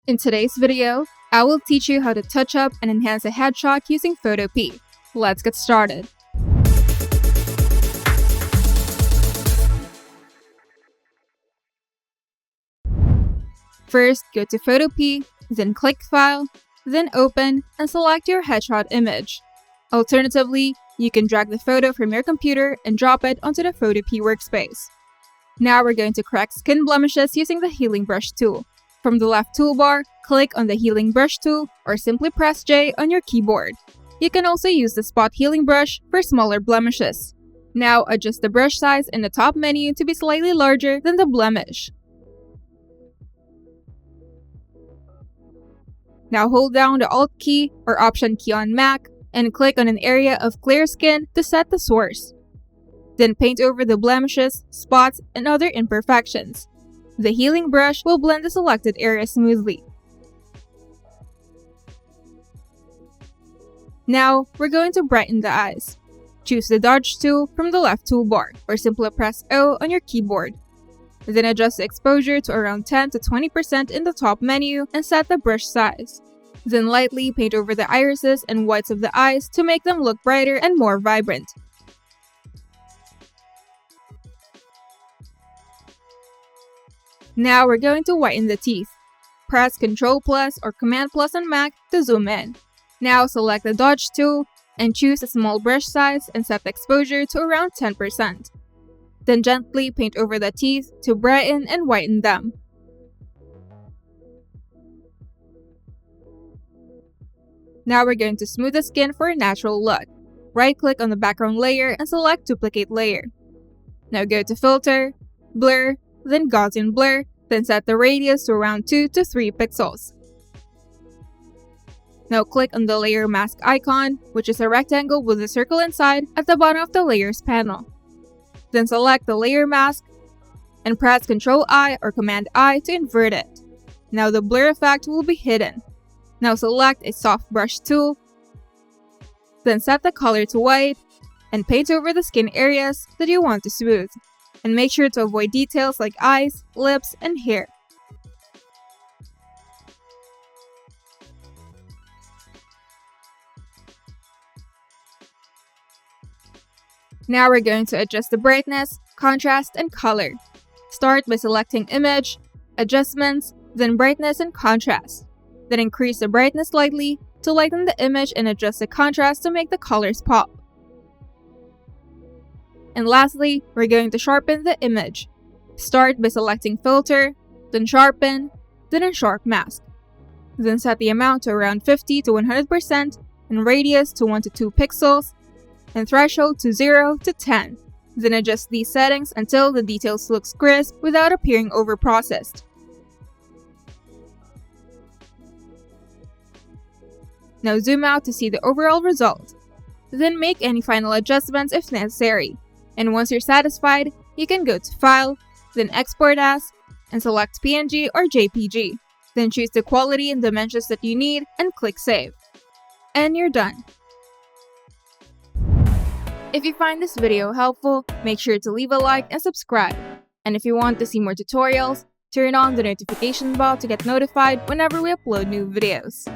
In today's video, I will teach you how to touch up and enhance a headshot using Photopea. Let's get started. First, go to Photopea, then click File, then Open, and select your headshot image. Alternatively, you can drag the photo from your computer and drop it onto the Photopea workspace. Now we're going to correct skin blemishes using the Healing Brush tool. From the left toolbar, click on the Healing Brush tool or simply press J on your keyboard. You can also use the Spot Healing Brush for smaller blemishes. Now adjust the brush size in the top menu to be slightly larger than the blemish. Now hold down the Alt key or Option key on Mac and click on an area of clear skin to set the source. Then paint over the blemishes, spots, and other imperfections. The healing brush will blend the selected area smoothly. Now, we're going to brighten the eyes. Choose the Dodge tool from the left toolbar, or simply press O on your keyboard. Then adjust the exposure to around 10 to 20% in the top menu and set the brush size. Then lightly paint over the irises and whites of the eyes to make them look brighter and more vibrant. Now we're going to whiten the teeth. Press Ctrl+ or Command+ on Mac to zoom in. Now select the Dodge tool and choose a small brush size and set the exposure to around 10%. Then gently paint over the teeth to brighten and whiten them. Now we're going to smooth the skin for a natural look. Right-click on the background layer and select Duplicate Layer. Now go to Filter, Blur, then Gaussian Blur, then set the radius to around 2 to 3 pixels. Now click on the Layer Mask icon, which is a rectangle with a circle inside at the bottom of the Layers panel. Then select the Layer Mask and press Ctrl-I or Command-I to invert it. Now the blur effect will be hidden. Now select a Soft Brush tool, then set the color to white, and paint over the skin areas that you want to smooth. And make sure to avoid details like eyes, lips, and hair. Now we're going to adjust the brightness, contrast, and color. Start by selecting Image, Adjustments, then Brightness and Contrast. Then increase the brightness slightly to lighten the image and adjust the contrast to make the colors pop. And lastly, we're going to sharpen the image. Start by selecting Filter, then Sharpen, then Unsharp Mask. Then set the amount to around 50 to 100% and radius to 1 to 2 pixels and threshold to 0 to 10. Then adjust these settings until the details look crisp without appearing overprocessed. Now zoom out to see the overall result. Then make any final adjustments if necessary. And once you're satisfied, you can go to File, then Export As, and select PNG or JPG. Then choose the quality and dimensions that you need and click Save. And you're done. If you find this video helpful, make sure to leave a like and subscribe. And if you want to see more tutorials, turn on the notification bell to get notified whenever we upload new videos.